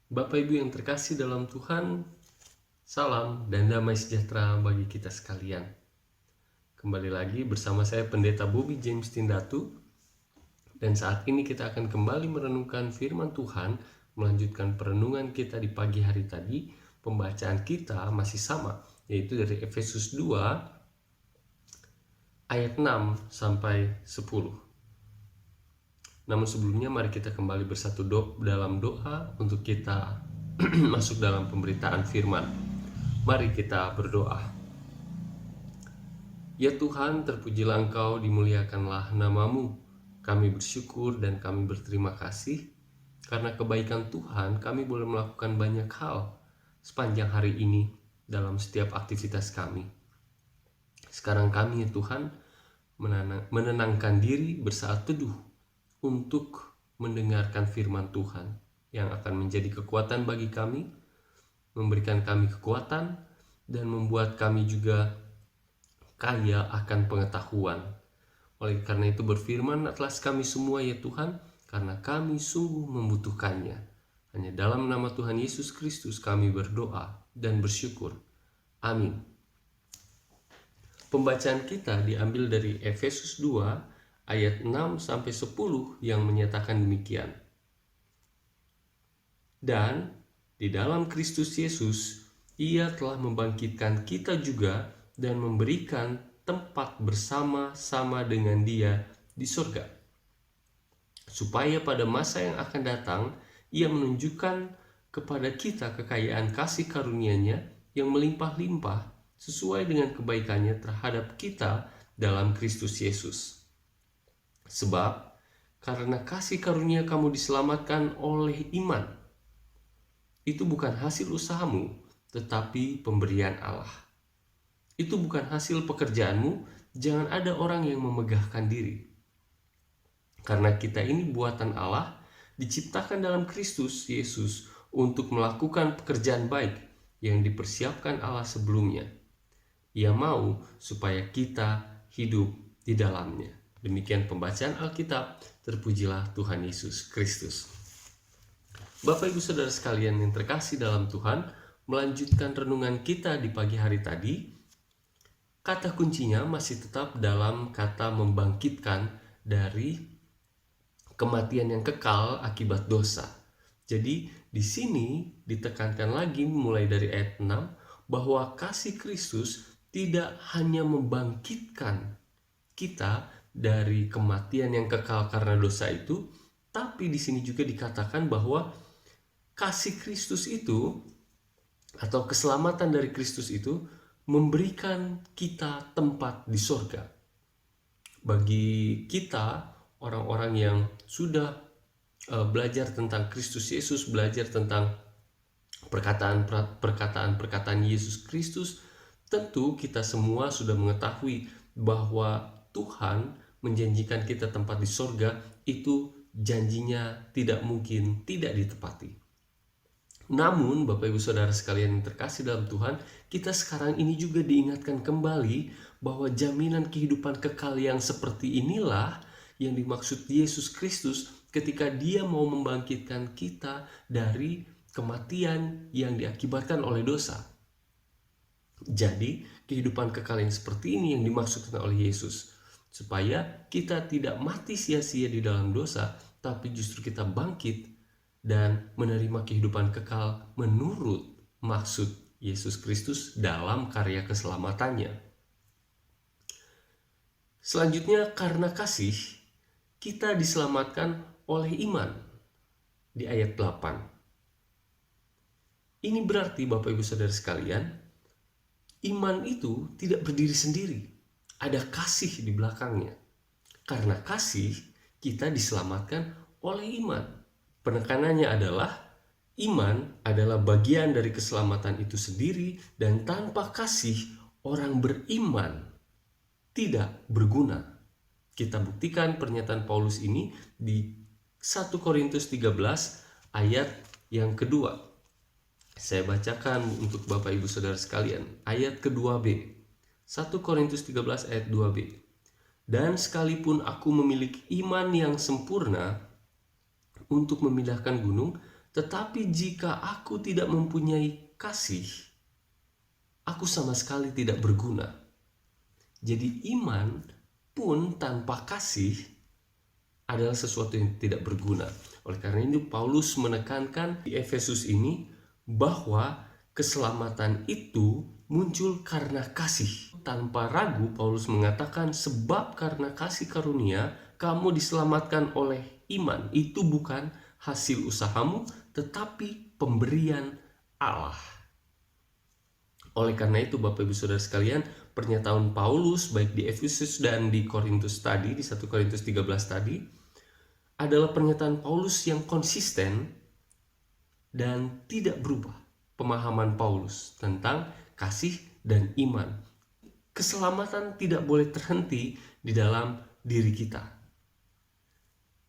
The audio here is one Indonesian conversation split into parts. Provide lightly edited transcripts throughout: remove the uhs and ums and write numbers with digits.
Bapak Ibu yang terkasih dalam Tuhan, salam dan damai sejahtera bagi kita sekalian. Kembali lagi bersama saya Pendeta Bobby James Tindatu, dan saat ini kita akan kembali merenungkan firman Tuhan, melanjutkan perenungan kita di pagi hari tadi. Pembacaan kita masih sama, yaitu dari Efesus 2 ayat 6 sampai 10. Namun sebelumnya mari kita kembali bersatu dalam doa untuk kita masuk dalam pemberitaan firman. Mari kita berdoa. Ya Tuhan, terpujilah Engkau, dimuliakanlah namamu. Kami bersyukur dan kami berterima kasih karena kebaikan Tuhan kami boleh melakukan banyak hal sepanjang hari ini dalam setiap aktivitas kami. Sekarang kami ya Tuhan menenangkan diri bersaat teduh untuk mendengarkan firman Tuhan yang akan menjadi kekuatan bagi kami, memberikan kami kekuatan, dan membuat kami juga kaya akan pengetahuan. Oleh karena itu berfirman atas kami semua ya Tuhan, karena kami sungguh membutuhkannya. Hanya dalam nama Tuhan Yesus Kristus kami berdoa dan bersyukur. Amin. Pembacaan kita diambil dari Efesus 2 ayat 6 sampai 10 yang menyatakan demikian. Dan di dalam Kristus Yesus, Ia telah membangkitkan kita juga dan memberikan tempat bersama-sama dengan Dia di surga. Supaya pada masa yang akan datang, Ia menunjukkan kepada kita kekayaan kasih karunia-Nya yang melimpah-limpah sesuai dengan kebaikannya terhadap kita dalam Kristus Yesus. Sebab karena kasih karunia kamu diselamatkan oleh iman. Itu bukan hasil usahamu, tetapi pemberian Allah. Itu bukan hasil pekerjaanmu, jangan ada orang yang memegahkan diri. Karena kita ini buatan Allah, diciptakan dalam Kristus Yesus untuk melakukan pekerjaan baik yang dipersiapkan Allah sebelumnya. Ia mau supaya kita hidup di dalamnya. Demikian pembacaan Alkitab, terpujilah Tuhan Yesus Kristus. Bapak Ibu Saudara sekalian yang terkasih dalam Tuhan, melanjutkan renungan kita di pagi hari tadi, kata kuncinya masih tetap dalam kata membangkitkan dari kematian yang kekal akibat dosa. Jadi di sini ditekankan lagi mulai dari ayat 6 bahwa kasih Kristus tidak hanya membangkitkan kita dari kematian yang kekal karena dosa itu, tapi di sini juga dikatakan bahwa kasih Kristus itu atau keselamatan dari Kristus itu memberikan kita tempat di surga. Bagi kita orang-orang yang sudah belajar tentang Kristus Yesus, belajar tentang perkataan Yesus Kristus, tentu kita semua sudah mengetahui bahwa Tuhan menjanjikan kita tempat di surga, itu janjinya tidak mungkin tidak ditepati. Namun Bapak Ibu Saudara sekalian yang terkasih dalam Tuhan, kita sekarang ini juga diingatkan kembali bahwa jaminan kehidupan kekal yang seperti inilah yang dimaksud Yesus Kristus ketika Dia mau membangkitkan kita dari kematian yang diakibatkan oleh dosa. Jadi kehidupan kekal yang seperti ini yang dimaksudkan oleh Yesus, supaya kita tidak mati sia-sia di dalam dosa, tapi justru kita bangkit dan menerima kehidupan kekal menurut maksud Yesus Kristus dalam karya keselamatannya. Selanjutnya, karena kasih, kita diselamatkan oleh iman di ayat 8. Ini berarti Bapak Ibu Saudara sekalian, iman itu tidak berdiri sendiri. Ada kasih di belakangnya. Karena kasih, kita diselamatkan oleh iman. Penekanannya adalah iman adalah bagian dari keselamatan itu sendiri, dan tanpa kasih orang beriman tidak berguna. Kita buktikan pernyataan Paulus ini di 1 Korintus 13 ayat yang kedua. Saya bacakan untuk Bapak Ibu Saudara sekalian, ayat kedua B. 1 Korintus 13 ayat 2b. Dan sekalipun aku memiliki iman yang sempurna untuk memindahkan gunung, Tetapi jika aku tidak mempunyai kasih, aku sama sekali tidak berguna. Jadi iman pun tanpa kasih adalah sesuatu yang tidak berguna. Oleh karena itu Paulus menekankan di Efesus ini bahwa keselamatan itu muncul karena kasih. Tanpa ragu Paulus mengatakan, sebab karena kasih karunia kamu diselamatkan oleh iman. Itu bukan hasil usahamu, tetapi pemberian Allah. Oleh karena itu Bapak Ibu Saudara sekalian, pernyataan Paulus baik di Efesus dan di Korintus tadi, di 1 Korintus 13 tadi, adalah pernyataan Paulus yang konsisten dan tidak berubah. Pemahaman Paulus tentang kasih dan iman. Keselamatan tidak boleh terhenti di dalam diri kita,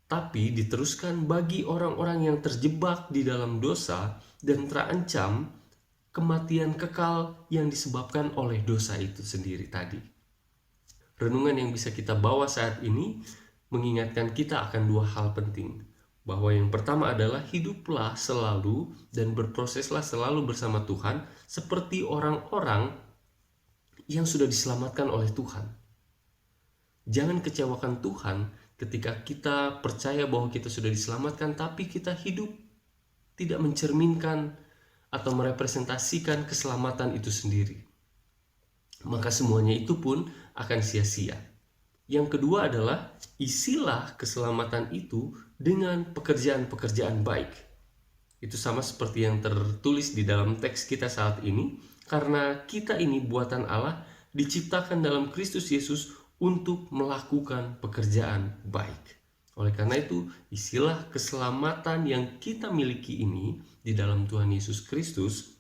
tapi diteruskan bagi orang-orang yang terjebak di dalam dosa dan terancam kematian kekal yang disebabkan oleh dosa itu sendiri tadi. Renungan yang bisa kita bawa saat ini mengingatkan kita akan dua hal penting. Bahwa yang pertama adalah hiduplah selalu dan berproseslah selalu bersama Tuhan seperti orang-orang yang sudah diselamatkan oleh Tuhan. Jangan kecewakan Tuhan ketika kita percaya bahwa kita sudah diselamatkan, tapi kita hidup tidak mencerminkan atau merepresentasikan keselamatan itu sendiri. Maka semuanya itu pun akan sia-sia. Yang kedua adalah isilah keselamatan itu dengan pekerjaan-pekerjaan baik. Itu sama seperti yang tertulis di dalam teks kita saat ini, karena kita ini buatan Allah diciptakan dalam Kristus Yesus untuk melakukan pekerjaan baik. Oleh karena itu, isilah keselamatan yang kita miliki ini di dalam Tuhan Yesus Kristus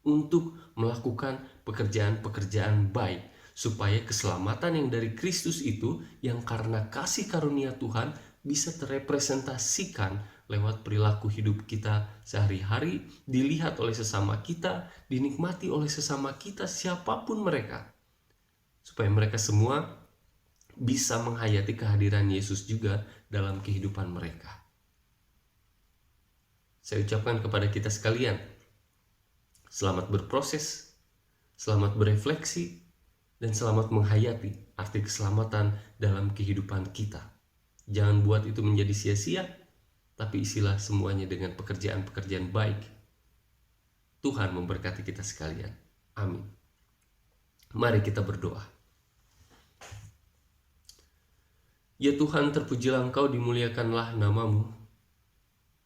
untuk melakukan pekerjaan-pekerjaan baik, supaya keselamatan yang dari Kristus itu, yang karena kasih karunia Tuhan, bisa terrepresentasikan lewat perilaku hidup kita sehari-hari, dilihat oleh sesama kita, dinikmati oleh sesama kita, siapapun mereka, supaya mereka semua bisa menghayati kehadiran Yesus juga dalam kehidupan mereka. Saya ucapkan kepada kita sekalian, selamat berproses, selamat berefleksi, dan selamat menghayati arti keselamatan dalam kehidupan kita. Jangan buat itu menjadi sia-sia, tapi isilah semuanya dengan pekerjaan-pekerjaan baik. Tuhan memberkati kita sekalian. Amin. Mari kita berdoa. Ya Tuhan, terpujilah Engkau, dimuliakanlah nama-Mu.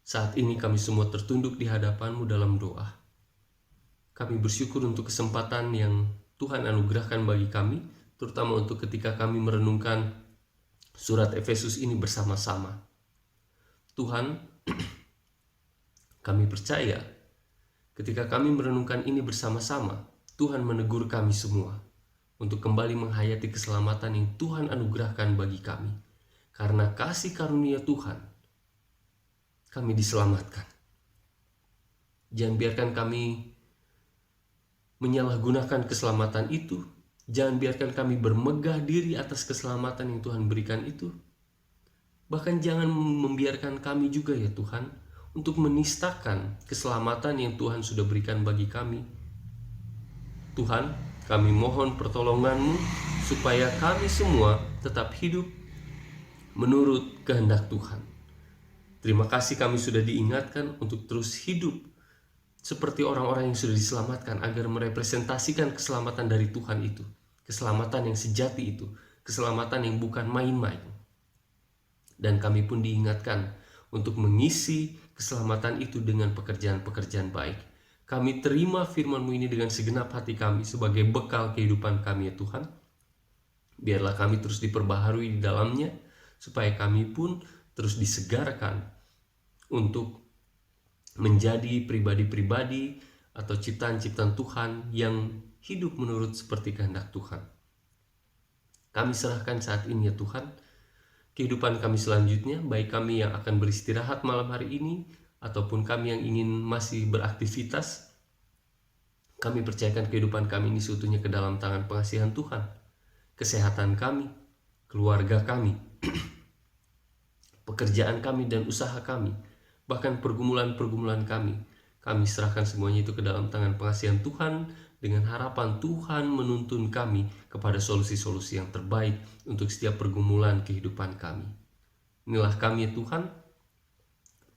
Saat ini kami semua tertunduk di hadapan-Mu dalam doa. Kami bersyukur untuk kesempatan yang Tuhan anugerahkan bagi kami, terutama untuk ketika kami merenungkan surat Efesus ini bersama-sama. Tuhan, kami percaya ketika kami merenungkan ini bersama-sama, Tuhan menegur kami semua untuk kembali menghayati keselamatan yang Tuhan anugerahkan bagi kami. Karena kasih karunia Tuhan, kami diselamatkan. Jangan biarkan kami menyalahgunakan keselamatan itu. Jangan biarkan kami bermegah diri atas keselamatan yang Tuhan berikan itu. Bahkan jangan membiarkan kami juga ya Tuhan untuk menistakan keselamatan yang Tuhan sudah berikan bagi kami. Tuhan, kami mohon pertolongan-Mu supaya kami semua tetap hidup menurut kehendak Tuhan. Terima kasih kami sudah diingatkan untuk terus hidup seperti orang-orang yang sudah diselamatkan, agar merepresentasikan keselamatan dari Tuhan itu, keselamatan yang sejati itu, keselamatan yang bukan main-main. Dan kami pun diingatkan untuk mengisi keselamatan itu dengan pekerjaan-pekerjaan baik. Kami terima firman-Mu ini dengan segenap hati kami sebagai bekal kehidupan kami ya Tuhan. Biarlah kami terus diperbaharui di dalamnya, supaya kami pun terus disegarkan untuk menjadi pribadi-pribadi atau ciptaan-ciptaan Tuhan yang hidup menurut seperti kehendak Tuhan. Kami serahkan saat ini ya Tuhan kehidupan kami selanjutnya, baik kami yang akan beristirahat malam hari ini ataupun kami yang ingin masih beraktivitas. Kami percayakan kehidupan kami ini seutuhnya ke dalam tangan pengasihan Tuhan. Kesehatan kami, keluarga kami, pekerjaan kami dan usaha kami, bahkan pergumulan-pergumulan kami. Kami serahkan semuanya itu ke dalam tangan pengasihan Tuhan, dengan harapan Tuhan menuntun kami kepada solusi-solusi yang terbaik untuk setiap pergumulan kehidupan kami. Inilah kami ya Tuhan,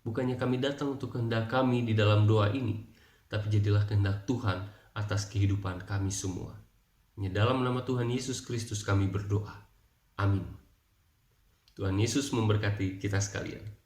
bukannya kami datang untuk kehendak kami di dalam doa ini, tapi jadilah kehendak Tuhan atas kehidupan kami semua. Hanya dalam nama Tuhan Yesus Kristus kami berdoa. Amin. Tuhan Yesus memberkati kita sekalian.